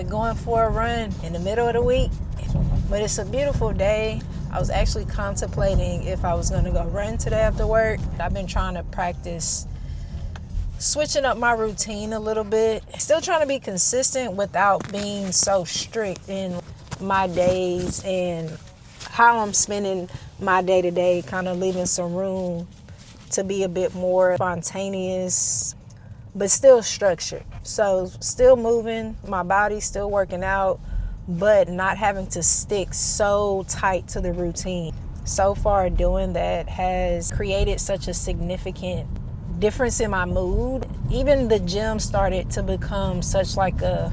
like going for a run in the middle of the week, but it's a beautiful day. I was actually contemplating if I was going to go run today after work. I've been trying to practice switching up my routine a little bit. Still trying to be consistent without being so strict in my days and how I'm spending my day-to-day, kind of leaving some room to be a bit more spontaneous, but still structured. So still moving, my body still working out, but not having to stick so tight to the routine. So far, doing that has created such a significant difference in my mood. Even the gym started to become such like a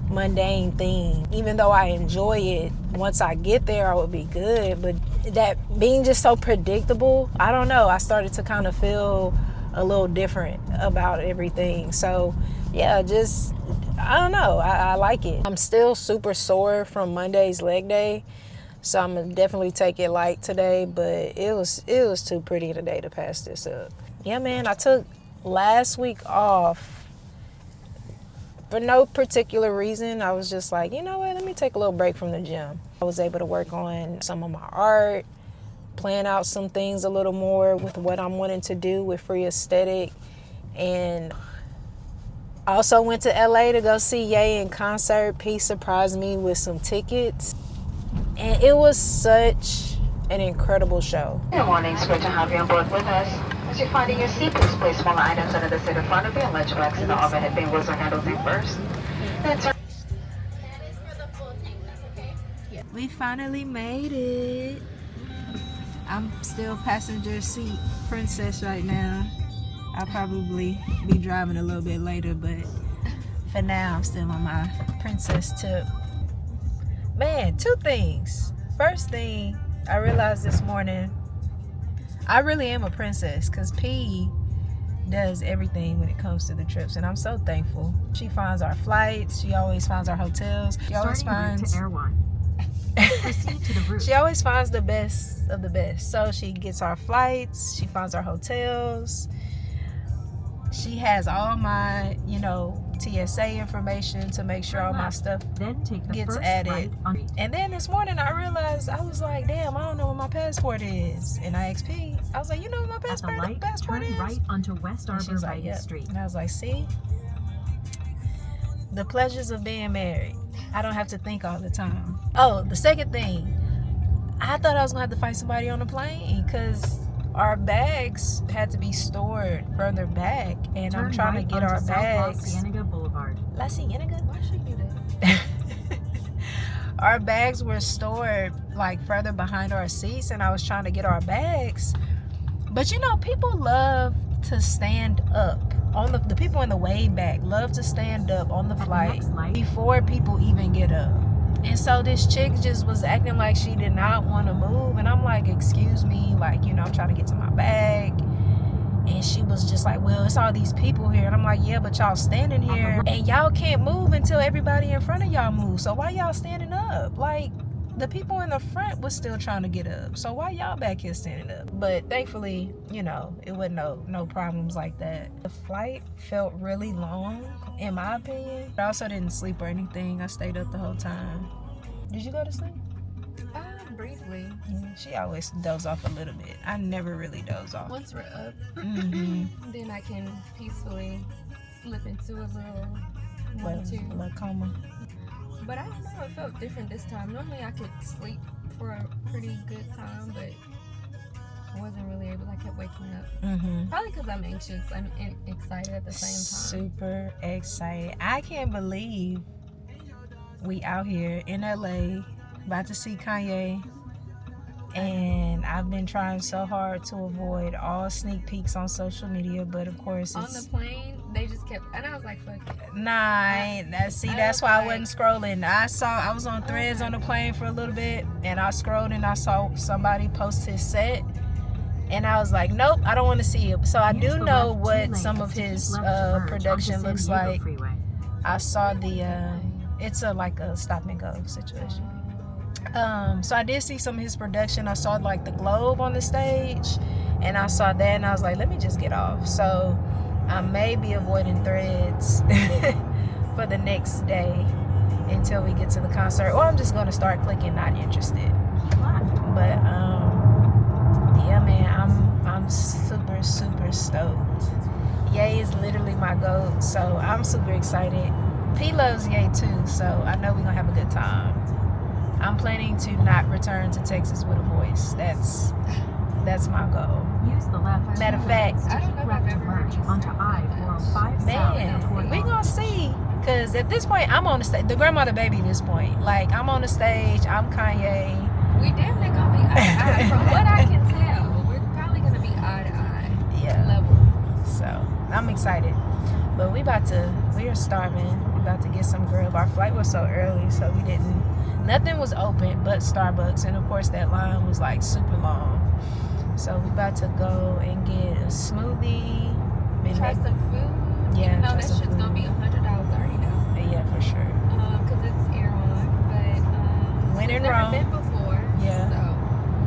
mundane thing. Even though I enjoy it, once I get there, I would be good. But that being just so predictable, I don't know. I started to kind of feel a little different about everything. So yeah, just, I don't know. I like it. I'm still super sore from Monday's leg day, so I'm gonna definitely take it light today, but it was too pretty today to pass this up. Yeah, man, I took last week off for no particular reason. I was just like, you know what, let me take a little break from the gym. I was able to work on some of my art, plan out some things a little more with what I'm wanting to do with Free Aesthetic, and I also went to LA to go see Ye in concert. P surprised me with some tickets, and it was such an incredible show. Good morning, it's great to have you on board with us. As you're finding your seat, please place smaller items under the seat in front of you and let your exit the overhead bin wheels or handles in first. Then turn. That is for the full tank, that's okay? Yeah. We finally made it. I'm still passenger seat princess right now. I'll probably be driving a little bit later, but for now I'm still on my princess tip. Man, two things. First thing, I realized this morning, I really am a princess because P does everything when it comes to the trips, and I'm so thankful. She finds our flights, she always finds our hotels, she always finds to Air 1. Proceed to the route. She always finds the best of the best. So she gets our flights, she finds our hotels. She has all my, TSA information to make sure all my stuff Then take the gets first added. right on. And then this morning I realized, I was like, damn, I don't know what my passport is. And I asked P, I was like, you know what my At the passport light, turn is? right onto West And she Arbor was like, Riding yep. Street. And I was like, see? The pleasures of being married. I don't have to think all the time. Oh, the second thing, I thought I was gonna have to fight somebody on the plane because our bags had to be stored further back, and Turn I'm trying right to get onto our South bags. La Cienega Boulevard. La Cienega? Why should you do that? Our bags were stored like further behind our seats, and I was trying to get our bags. But people love to stand up. On the people in the way back love to stand up on the flight before people even get up. And so this chick just was acting like she did not want to move. And I'm like, excuse me, I'm trying to get to my bag. And she was just like, well, it's all these people here. And I'm like, yeah, but y'all standing here and y'all can't move until everybody in front of y'all moves. So why y'all standing up? Like, the people in the front was still trying to get up. So why y'all back here standing up? But thankfully, it wasn't no problems like that. The flight felt really long, in my opinion. I also didn't sleep or anything. I stayed up the whole time. Did you go to sleep? Briefly. Yeah, she always doze off a little bit. I never really doze off. Once we're up, Mm-hmm. then I can peacefully slip into a little Little coma. But I don't know, it felt different this time. Normally I could sleep for a pretty good time, but I wasn't really able. I kept waking up. Mm-hmm. Probably because I'm anxious and excited at the same time. Super excited. I can't believe we out here in LA about to see Kanye, and I've been trying so hard to avoid all sneak peeks on social media, but of course On it's the plane, they just kept, and I was like, fuck it. that's why I wasn't scrolling. I was on Threads on the plane for a little bit, and I scrolled and I saw somebody post his set, and I was like, nope, I don't want to see it. So I do know what some of his production looks like. I saw it's a stop and go situation. So I did see some of his production. I saw the globe on the stage, and I saw that, and I was like, let me just get off. So I may be avoiding Threads for the next day. until we get to the concert, or I'm just gonna start clicking not interested. Keep left. But yeah, man, I'm super stoked. Ye is literally my goat, so I'm super excited. P loves Ye too, so I know we're gonna have a good time. I'm planning to not return to Texas with a voice. That's my goal. Use the left. Matter of fact, I don't know if I've ever heard you onto say I-405 man, south. we gonna see. Cause at this point, I'm on the stage. The grandmother baby. At this point, like I'm on the stage. I'm Kanye. We definitely gonna be eye to eye. From what I can tell, we're probably gonna be eye to eye. Yeah. Level. So I'm excited. But we are starving. We about to get some grub. Our flight was so early, so nothing was open but Starbucks. And of course that line was like super long. So we about to go and get a smoothie. Try some food. Yeah, Even though try that some shit's food. gonna be $100 already now. Yeah, for sure. Cause it's Erewhon, but When in we've never Rome. been before. Yeah.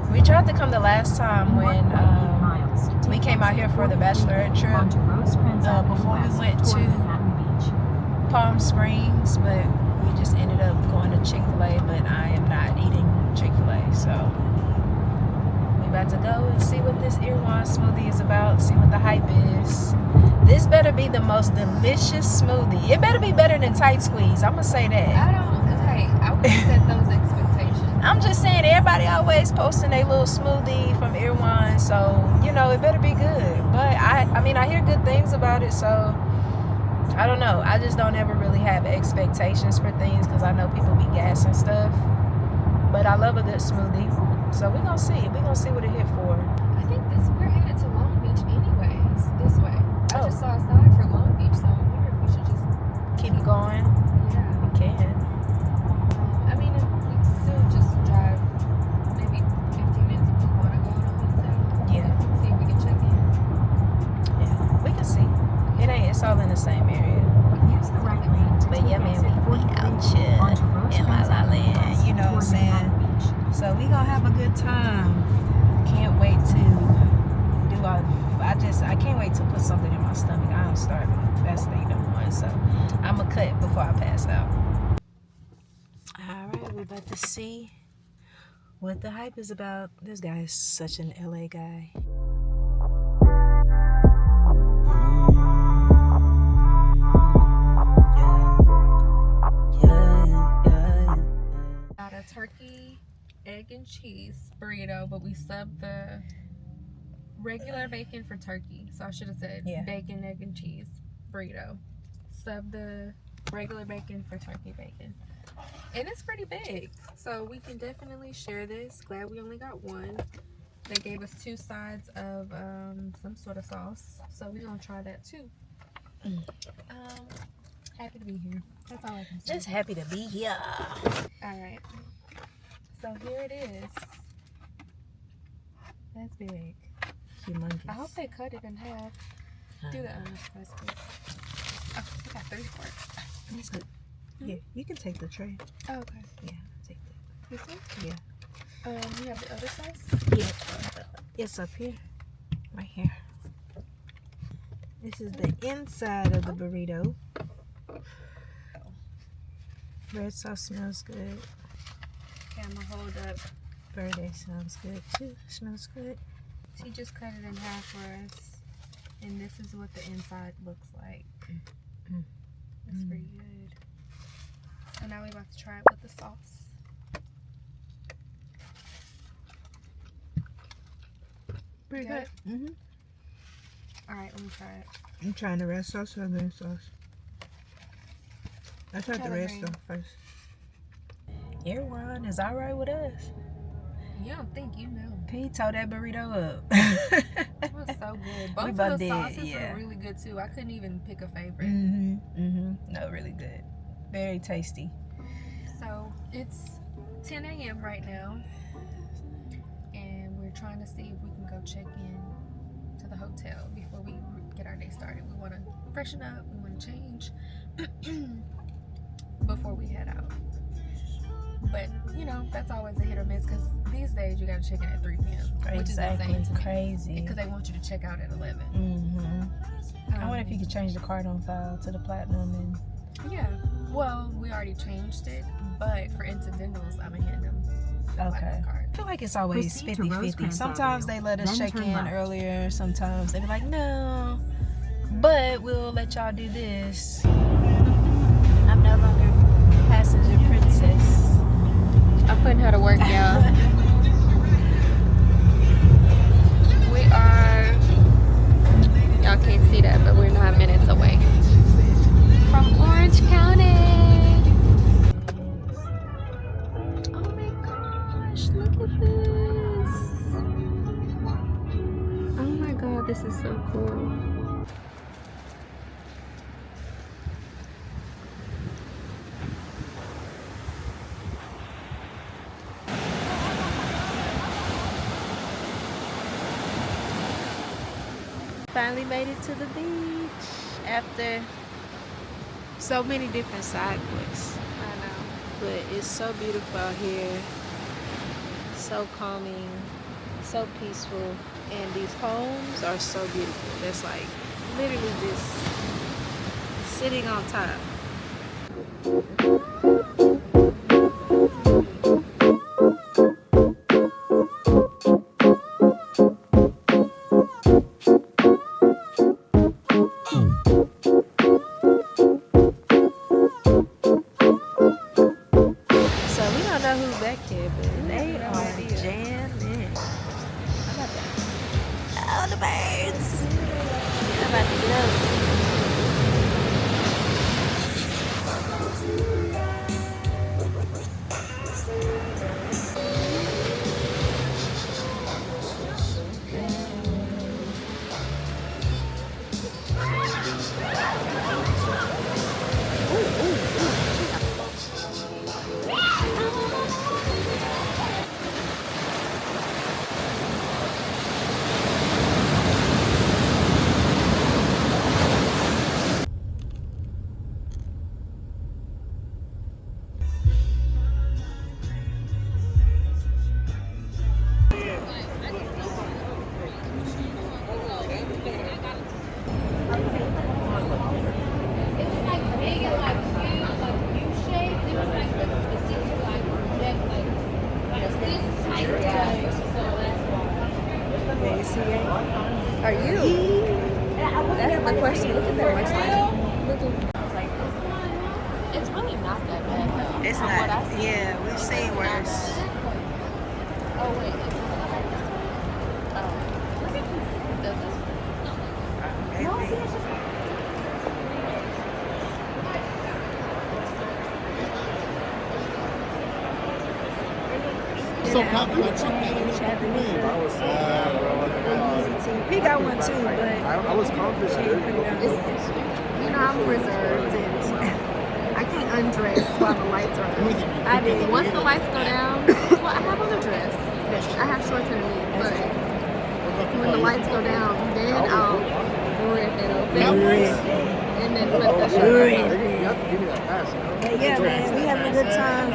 So We tried to come the last time when miles. we came out here for the bachelorette trip Onto Rosecrans Avenue before we west went toward to Manhattan Beach. Palm Springs, but we just ended up going to Chick-fil-A, but I am not eating Chick-fil-A, so we about to go and see what this Erewhon smoothie is about, see what the hype is. This better be the most delicious smoothie. It better be better than Tight Squeeze. I'm gonna say that. I wouldn't set those expectations. I'm just saying, everybody always posting a little smoothie from Erewhon, so it better be good. But I hear good things about it, so I don't know. I just don't ever really have expectations for things because I know people be gassing stuff. But I love a good smoothie, so we gonna see. We gonna see what it hit for. I think we're headed to Long Beach anyways. This way. I Oh. just saw a sign for Long Beach, so I wonder if we should just Keep going. yeah. We can. I mean, we can still just drive maybe 15 minutes if we want to go to a hotel. Yeah. See if we can check in. Yeah, we can see. It's all in the same area. Use the right lane to But take yeah, man, exit we 43 out here onto in La Rosecrans La Avenue Land, west you know what I'm toward saying? Manhattan Beach. So we gonna have a good time. Can't wait to do all. I can't wait to put something in my stomach. I'm starving. That's thing number one. So I'm a cut before I pass out. All right, we're about to see what the hype is about. This guy is such an LA guy. Got a turkey, egg, and cheese burrito, but we subbed the regular bacon for turkey. So I should have said bacon, egg, and cheese burrito. Sub the regular bacon for turkey bacon. And it's pretty big, so we can definitely share this. Glad we only got one. They gave us 2 sides of some sort of sauce, so we're gonna try that too. Happy to be here. That's all I can say. Just happy to be here. All right. So here it is. That's big. Humongous. I hope they cut it in half. Do the slice, please. Oh, I got 3 for it. That's good. Yeah, you can take the tray. Oh, okay. Yeah, take that. This one? Yeah. You have the other slice? Yeah, it's up here, right here. This is the inside of the burrito. Red sauce smells good. Okay, I'm gonna hold up. Verde sounds good too. Smells good. She just cut it in half for us, and this is what the inside looks like. It's pretty good. So now we're about to try it with the sauce. Pretty Good? good. Mm-hmm. All right, let me try it. I'm trying the red sauce or the green sauce. I tried Try the the red green. sauce first. Erewhon is all right with us. You don't think you know. P tore that burrito up. It was so good. Both both of the did, sauces yeah. were really good too. I couldn't even pick a favorite. No, really good. Very tasty. So it's 10 a.m. right now, and we're trying to see if we can go check in to the hotel before we get our day started. We want to freshen up. We want to change before we head out. But that's always a hit or miss because these days you got to check in at 3 p.m. which is insane to me. Crazy. Because they want you to check out at 11. I wonder if you could change the card on file to the platinum and Yeah, Well, we already changed it, but for incidentals, I'm gonna hand them the Okay. card. I feel like it's always Proceed to 50-50. Rosecrans Sometimes Avenue, they let us then check turn in left. earlier. Sometimes they be like, no. But we'll let y'all do this. I'm no longer passenger princess. I'm putting her to work, y'all. We are, y'all can't see that, but we're 9 minutes away from Orange County. Oh my gosh, look at this. Oh my god, this is so cool. Finally made it to the beach after so many different side quests. I know. But it's so beautiful out here, so calming, so peaceful, and these homes are so beautiful. That's like literally just sitting on top. So we don't know who's back here, but they are jamming. How about that? Oh, the birds! I'm about to get up. Are you? That's the question. Look at that much lighter. It's really not that bad though. It's from not. what I see. Yeah, we've seen worse. Oh wait. Oh. Look at this. Does this? So confident. He got one too, but I was confident. she ain't put it on. You know, I'm reserved and I can't undress while the lights are on. I did. Once the lights go down, well, I have on a dress. I have shorts underneath, but when the lights go down, then I'll rip it open and then put the shirt on. You have to give me that pass, you know? But yeah, man, we having a good time.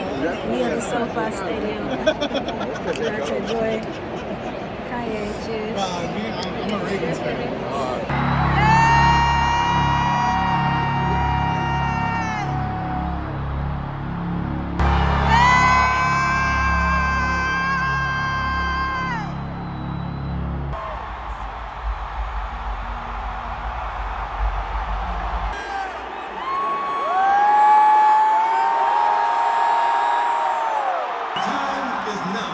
We at the SoFi Stadium. We're going to enjoy Kanye. Cheers. I'm a Ravens fan. Time is now.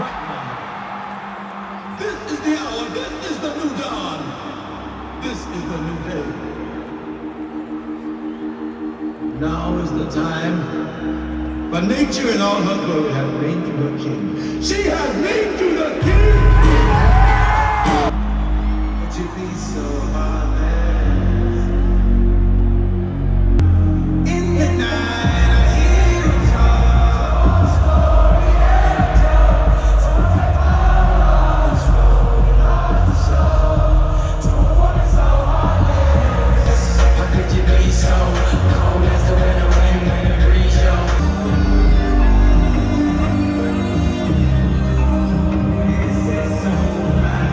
Right now. This is the hour. This is the new dawn. This is the new day. Now is the time. For nature in all her glory has made you her king. She has made you the king. Would you be so honest? In the night, I hear you talk. How could you be so cold as the winter rain when it breeze you? This is so bad,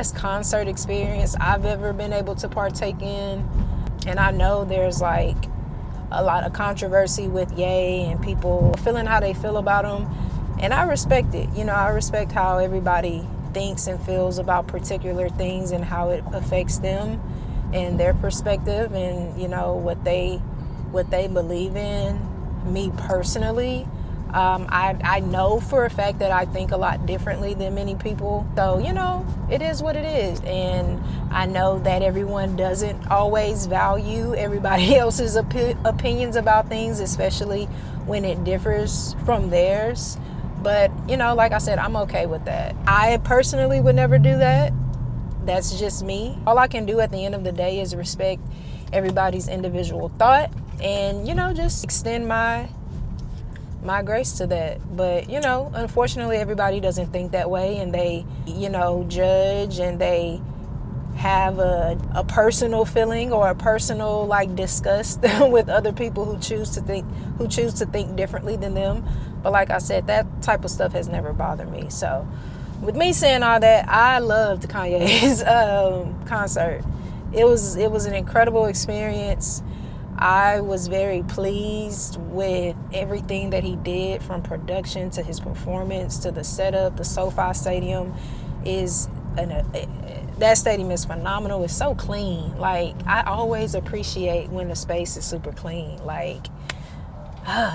best concert experience I've ever been able to partake in. And I know there's like a lot of controversy with Ye and people feeling how they feel about him. And I respect it. You know, I respect how everybody thinks and feels about particular things and how it affects them and their perspective and, you know, what they believe in. Me personally, I know for a fact that I think a lot differently than many people. So, you know, it is what it is. And I know that everyone doesn't always value everybody else's opinions about things, especially when it differs from theirs. But, you know, like I said, I'm okay with that. I personally would never do that. That's just me. All I can do at the end of the day is respect everybody's individual thought and, you know, just extend my grace to that. But, you know, unfortunately, everybody doesn't think that way, and they, you know, judge, and they have a personal feeling or a personal like disgust with other people who choose to think differently than them. But like I said, that type of stuff has never bothered me. So with me saying all that, I loved Kanye's concert. It was an incredible experience. I was very pleased with everything that he did, from production to his performance to the setup. The SoFi Stadium that stadium is phenomenal. It's so clean. Like, I always appreciate when the space is super clean. Like,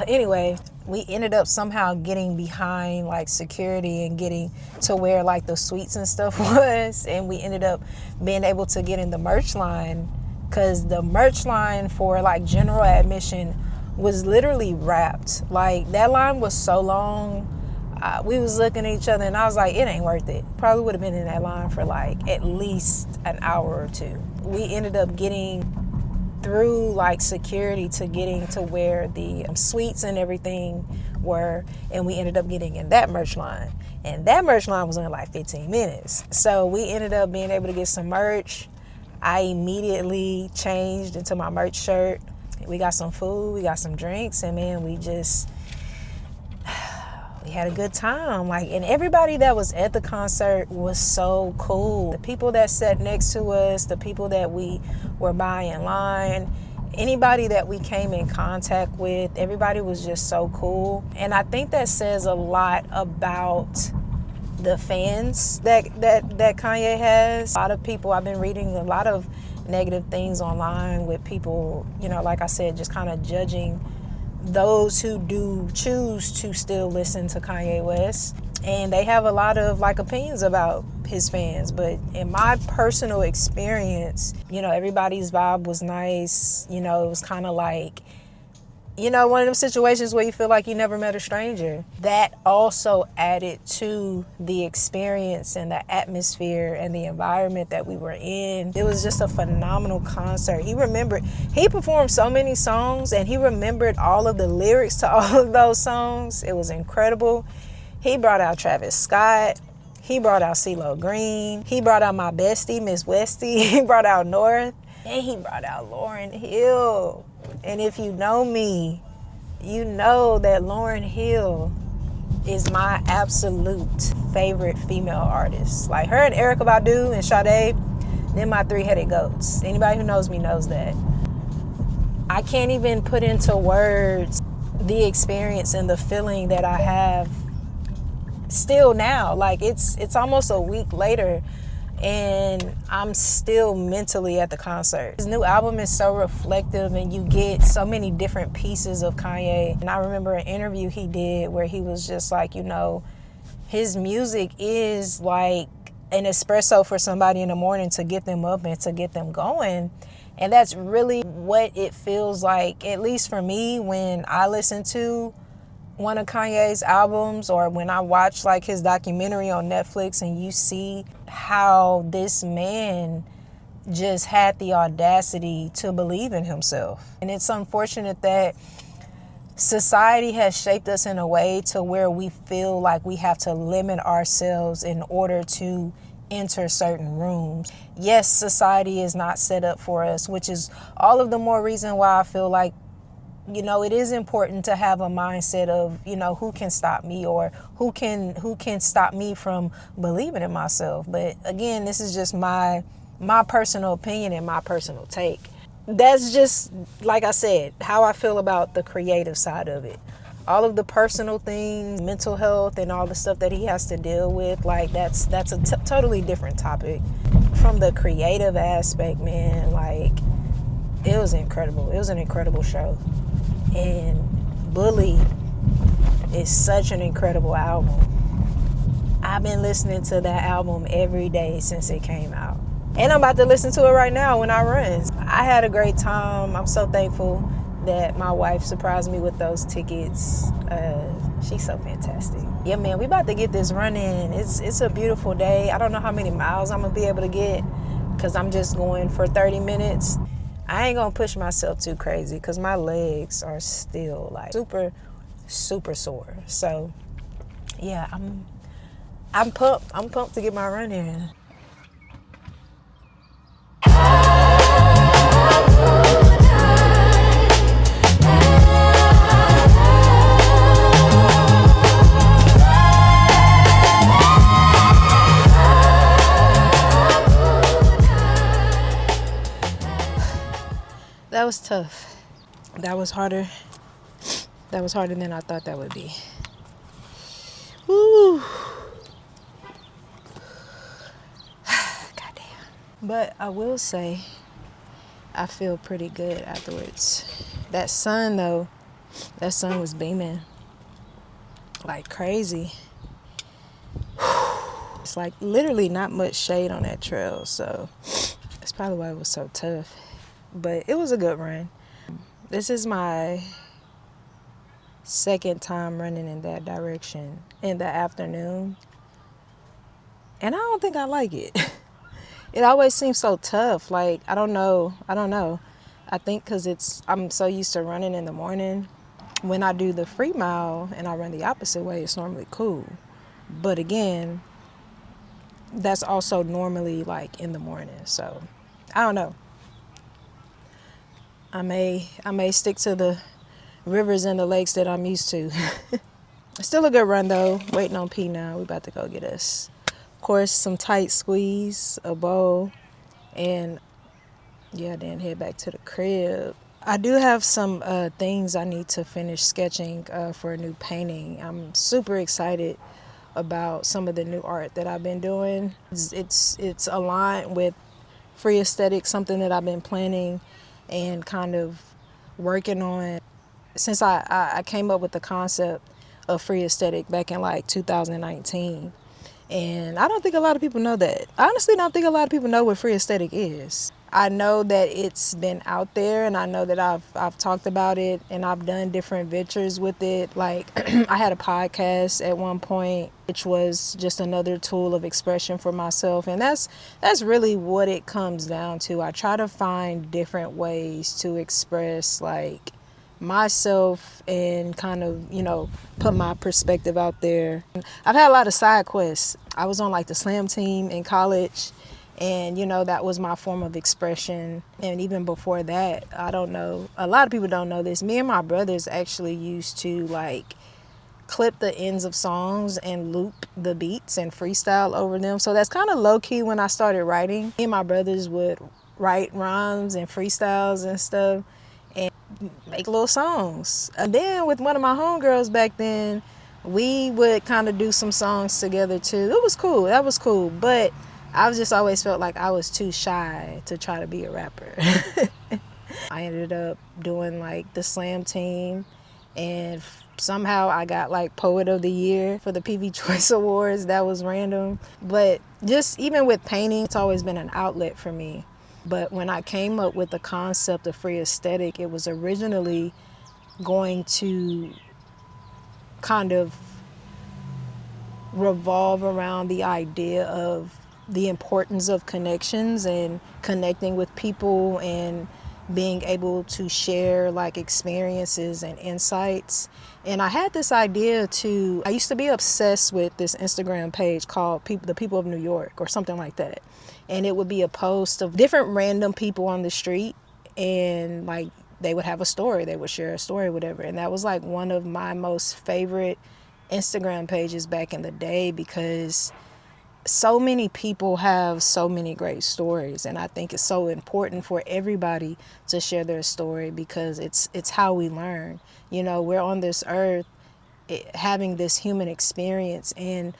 anyway, we ended up somehow getting behind like security and getting to where like the suites and stuff was, and we ended up being able to get in the merch line, because the merch line for like general admission was literally wrapped. Like, that line was so long. We was looking at each other and I was like, it ain't worth it. Probably would have been in that line for like at least an hour or two. We ended up getting through like security to getting to where the suites and everything were, and we ended up getting in that merch line, and that merch line was in like 15 minutes. So we ended up being able to get some merch. I immediately changed into my merch shirt. We got some food, we got some drinks, and man, we had a good time. Like, and everybody that was at the concert was so cool. The people that sat next to us, the people that we were by in line, anybody that we came in contact with, everybody was just so cool. And I think that says a lot about the fans that Kanye has. A lot of people, I've been reading a lot of negative things online with people, you know, like I said, just kind of judging those who do choose to still listen to Kanye West, and they have a lot of like opinions about his fans. But in my personal experience, you know, everybody's vibe was nice. You know, it was kind of like, you know, one of them situations where you feel like you never met a stranger. That also added to the experience and the atmosphere and the environment that we were in. It was just a phenomenal concert. He performed so many songs, and he remembered all of the lyrics to all of those songs. It was incredible. He brought out Travis Scott. He brought out CeeLo Green. He brought out my bestie, Miss Westie. He brought out North. And he brought out Lauryn Hill. And if you know me, you know that Lauryn Hill is my absolute favorite female artist. Like, her and Erykah Badu and Sade, they're my three-headed goats. Anybody who knows me knows that. I can't even put into words the experience and the feeling that I have still now. Like, it's almost a week later, and I'm still mentally at the concert. His new album is so reflective, and you get so many different pieces of Kanye. And I remember an interview he did where he was just like, you know, his music is like an espresso for somebody in the morning to get them up and to get them going. And that's really what it feels like, at least for me, when I listen to one of Kanye's albums, or when I watch like his documentary on Netflix, and you see how this man just had the audacity to believe in himself. And it's unfortunate that society has shaped us in a way to where we feel like we have to limit ourselves in order to enter certain rooms. Yes, society is not set up for us, which is all of the more reason why I feel like you know, it is important to have a mindset of, you know, who can stop me, or who can stop me from believing in myself. But again, this is just my personal opinion and my personal take. That's just, like I said, how I feel about the creative side of it. All of the personal things, mental health, and all the stuff that he has to deal with, like that's a totally different topic. From the creative aspect, man, like, it was incredible. It was an incredible show. And Bully is such an incredible album. I've been listening to that album every day since it came out. And I'm about to listen to it right now when I run. I had a great time. I'm so thankful that my wife surprised me with those tickets. She's so fantastic. Yeah, man, we about to get this run in. It's a beautiful day. I don't know how many miles I'm gonna be able to get because I'm just going for 30 minutes. I ain't gonna push myself too crazy because my legs are still like super, super sore. So yeah, I'm pumped. I'm pumped to get my run in. That was tough. That was harder. That was harder than I thought that would be. Woo. Goddamn. But I will say, I feel pretty good afterwards. That sun, though, that sun was beaming like crazy. It's like literally not much shade on that trail, so that's probably why it was so tough. But it was a good run. This is my second time running in that direction in the afternoon. And I don't think I like it. It always seems so tough. Like, I don't know. I think because I'm so used to running in the morning. When I do the free mile and I run the opposite way, it's normally cool. But again, that's also normally like in the morning. So I don't know. I may stick to the rivers and the lakes that I'm used to. Still a good run though. Waiting on P now. We about to go get us, of course, some tight squeeze, a bowl, and yeah, then head back to the crib. I do have some things I need to finish sketching for a new painting. I'm super excited about some of the new art that I've been doing. It's aligned with free aesthetic, something that I've been planning and kind of working on since I came up with the concept of free aesthetic back in like 2019. And I don't think a lot of people know that. I honestly don't think a lot of people know what free aesthetic is. I know that it's been out there, and I know that I've talked about it, and I've done different ventures with it. Like I had a podcast at one point, which was just another tool of expression for myself, and that's really what it comes down to. I try to find different ways to express like myself and kind of, you know, put my perspective out there. I've had a lot of side quests. I was on like the slam team in college. And, you know, that was my form of expression. And even before that, I don't know, a lot of people don't know this. Me and my brothers actually used to like clip the ends of songs and loop the beats and freestyle over them. So that's kind of low key when I started writing. Me and my brothers would write rhymes and freestyles and stuff and make little songs. And then with one of my homegirls back then, we would kind of do some songs together too. It was cool. That was cool. But I've just always felt like I was too shy to try to be a rapper. I ended up doing like the slam team, and somehow I got like Poet of the Year for the PV Choice Awards. That was random. But just even with painting, it's always been an outlet for me. But when I came up with the concept of free aesthetic, it was originally going to kind of revolve around the idea of the importance of connections and connecting with people and being able to share like experiences and insights. And I had this idea I used to be obsessed with this Instagram page called The People of New York or something like that. And it would be a post of different random people on the street and like they would have a story, they would share a story, whatever. And that was like one of my most favorite Instagram pages back in the day, because so many people have so many great stories, and I think it's so important for everybody to share their story, because it's how we learn. You know, we're on this earth having this human experience, and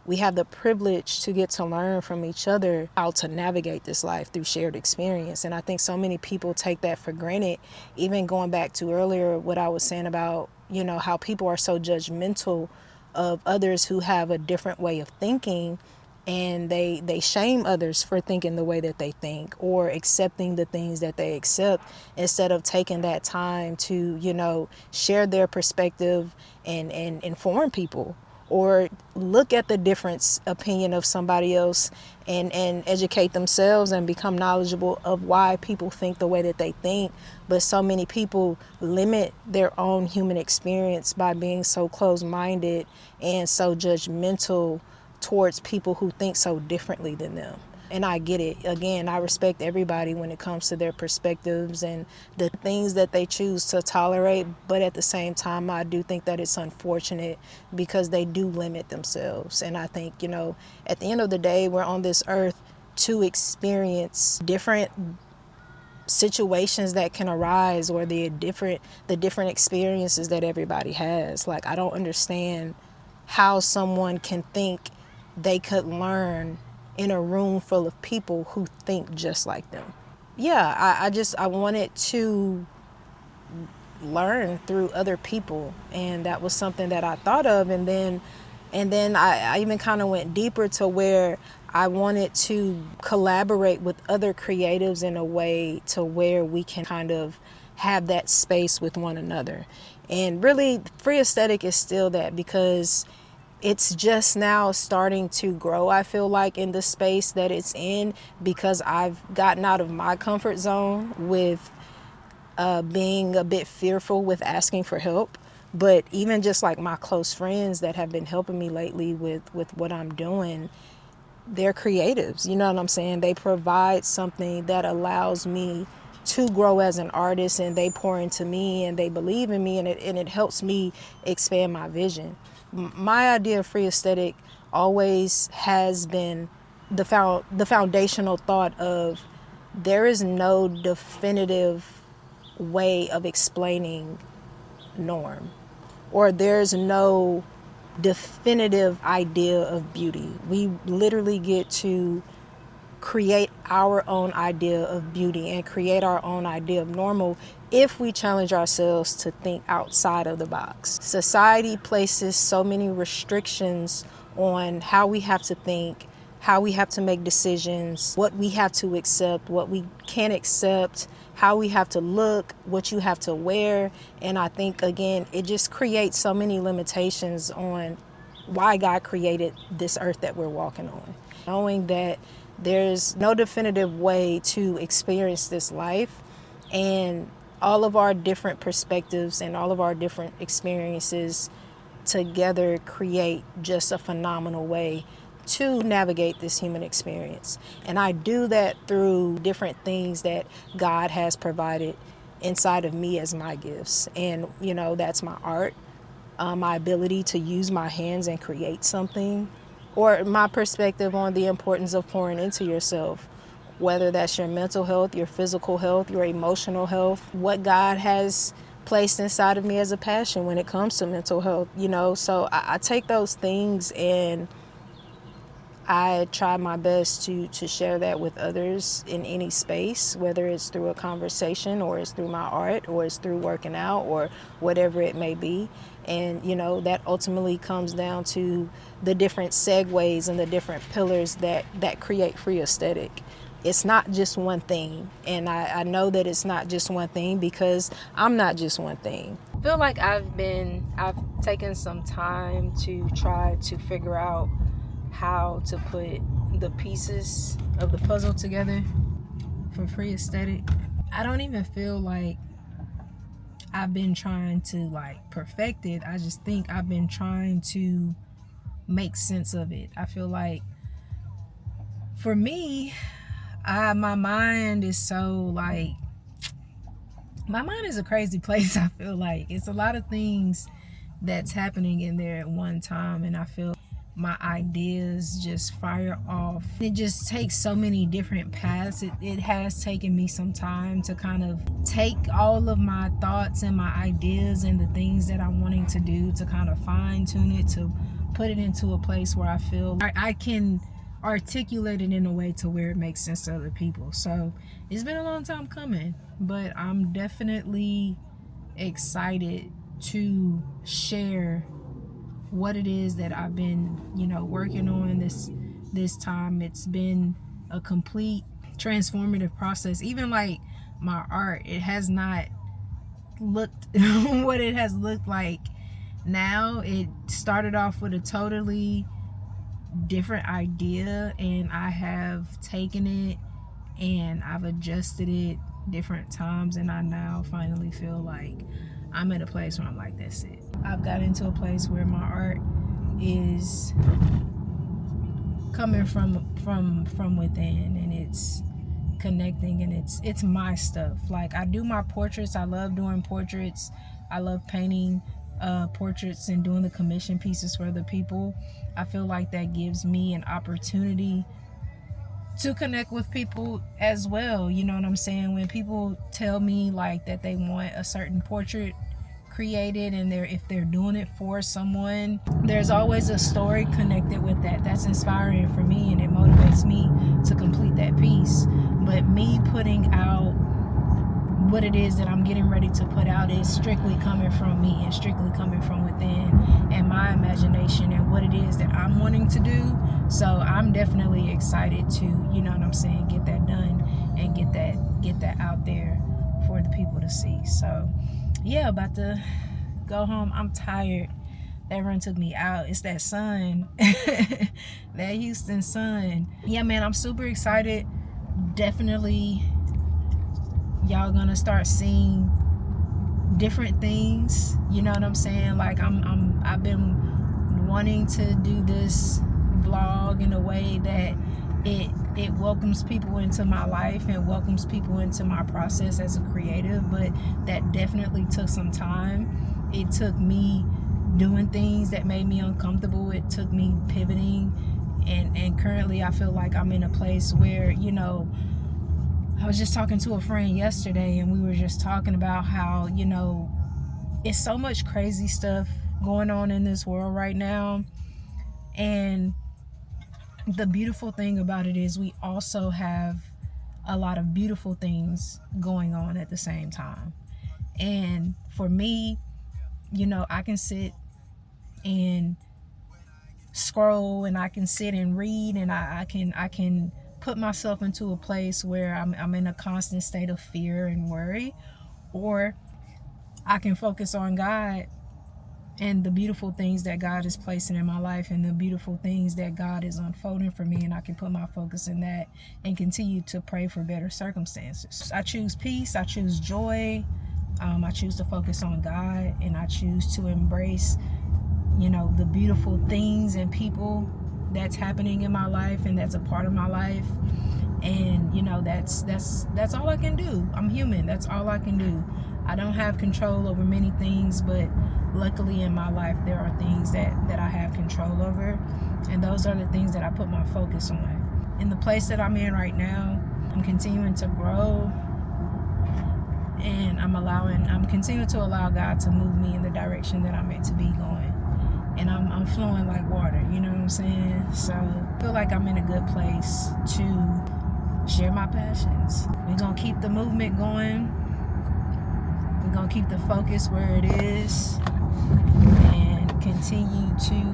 we have the privilege to get to learn from each other how to navigate this life through shared experience. And I think so many people take that for granted. Even going back to earlier, what I was saying about, you know, how people are so judgmental of others who have a different way of thinking, and they shame others for thinking the way that they think or accepting the things that they accept, instead of taking that time to, you know, share their perspective and inform people, or look at the different opinion of somebody else and educate themselves and become knowledgeable of why people think the way that they think. But so many people limit their own human experience by being so closed-minded and so judgmental towards people who think so differently than them. And I get it. Again, I respect everybody when it comes to their perspectives and the things that they choose to tolerate. But at the same time, I do think that it's unfortunate because they do limit themselves. And I think, you know, at the end of the day, we're on this earth to experience different situations that can arise, or the different experiences that everybody has. Like, I don't understand how someone can think they could learn in a room full of people who think just like them. Yeah, I wanted to learn through other people, and that was something that I thought of. And then I even kind of went deeper to where I wanted to collaborate with other creatives in a way to where we can kind of have that space with one another. And really, free aesthetic is still that, because it's just now starting to grow, I feel like, in the space that it's in, because I've gotten out of my comfort zone with being a bit fearful with asking for help. But even just like my close friends that have been helping me lately with what I'm doing, they're creatives, you know what I'm saying? They provide something that allows me to grow as an artist, and they pour into me and they believe in me, and it helps me expand my vision. My idea of free aesthetic always has been the foundational thought of there is no definitive way of explaining norm, or there's no definitive idea of beauty. We literally get to create our own idea of beauty and create our own idea of normal if we challenge ourselves to think outside of the box. Society places so many restrictions on how we have to think, how we have to make decisions, what we have to accept, what we can't accept, how we have to look, what you have to wear. And I think, again, it just creates so many limitations on why God created this earth that we're walking on. Knowing that there's no definitive way to experience this life, and all of our different perspectives and all of our different experiences together create just a phenomenal way to navigate this human experience. And I do that through different things that God has provided inside of me as my gifts. And, you know, that's my art, my ability to use my hands and create something, or my perspective on the importance of pouring into yourself, whether that's your mental health, your physical health, your emotional health, what God has placed inside of me as a passion when it comes to mental health, you know. So I take those things and I try my best to share that with others in any space, whether it's through a conversation or it's through my art or it's through working out or whatever it may be. And, you know, that ultimately comes down to the different segues and the different pillars that create free aesthetic. It's not just one thing. And I know that it's not just one thing because I'm not just one thing. I feel like I've taken some time to try to figure out how to put the pieces of the puzzle together for free aesthetic. I don't even feel like I've been trying to perfect it. I just think I've been trying to make sense of it. I feel like for me, my mind is so my mind is a crazy place. I feel like it's a lot of things that's happening in there at one time, and I feel my ideas just fire off. It just takes so many different paths. It has taken me some time to kind of take all of my thoughts and my ideas and the things that I'm wanting to do to kind of fine tune it, to put it into a place where I feel I can articulate it in a way to where it makes sense to other people. So it's been a long time coming, but I'm definitely excited to share what it is that I've been, working on this time. It's been a complete transformative process. Even like my art, it has not looked what it has looked like now. It started off with a totally different idea, and I have taken it and I've adjusted it different times, and I now finally feel like I'm at a place where I'm like, that's it. I've got into a place where my art is coming from within, and it's connecting, and it's my stuff. Like, I do my portraits. I love doing portraits. I love painting portraits and doing the commission pieces for other people. I feel like that gives me an opportunity to connect with people as well. You know what I'm saying? When people tell me like that they want a certain portrait created, and if they're doing it for someone, there's always a story connected with that. That's inspiring for me, and it motivates me to complete that piece. But me putting out what it is that I'm getting ready to put out is strictly coming from me and strictly coming from within and my imagination and what it is that I'm wanting to do. So I'm definitely excited to, get that done and get that out there for the people to see. So yeah, about to go home. I'm tired. That run took me out. It's that sun. That Houston sun. Yeah, man, I'm super excited. Definitely y'all gonna start seeing different things. You know what I'm saying? Like, I've been wanting to do this vlog in a way that it welcomes people into my life and welcomes people into my process as a creative, but that definitely took some time. It took me doing things that made me uncomfortable. It took me pivoting, and currently I feel like I'm in a place where, I was just talking to a friend yesterday, and we were just talking about how, it's so much crazy stuff going on in this world right now. And the beautiful thing about it is we also have a lot of beautiful things going on at the same time. And for me, I can sit and scroll, and I can sit and read, and I can put myself into a place where I'm in a constant state of fear and worry, or I can focus on God and the beautiful things that God is placing in my life and the beautiful things that God is unfolding for me, and I can put my focus in that and continue to pray for better circumstances. I choose peace. I choose joy. I choose to focus on God, and I choose to embrace, the beautiful things and people that's happening in my life and that's a part of my life. And that's all I can do. I'm human. That's all I can do. I don't have control over many things, but luckily in my life there are things that I have control over, and those are the things that I put my focus on. In the place that I'm in right now, I'm continuing to grow, and I'm continuing to allow God to move me in the direction that I'm meant to be going. And I'm flowing like water, you know what I'm saying? So I feel like I'm in a good place to share my passions. We're gonna keep the movement going. We're gonna keep the focus where it is and continue to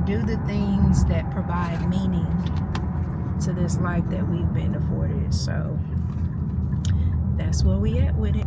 do the things that provide meaning to this life that we've been afforded. So that's where we at with it.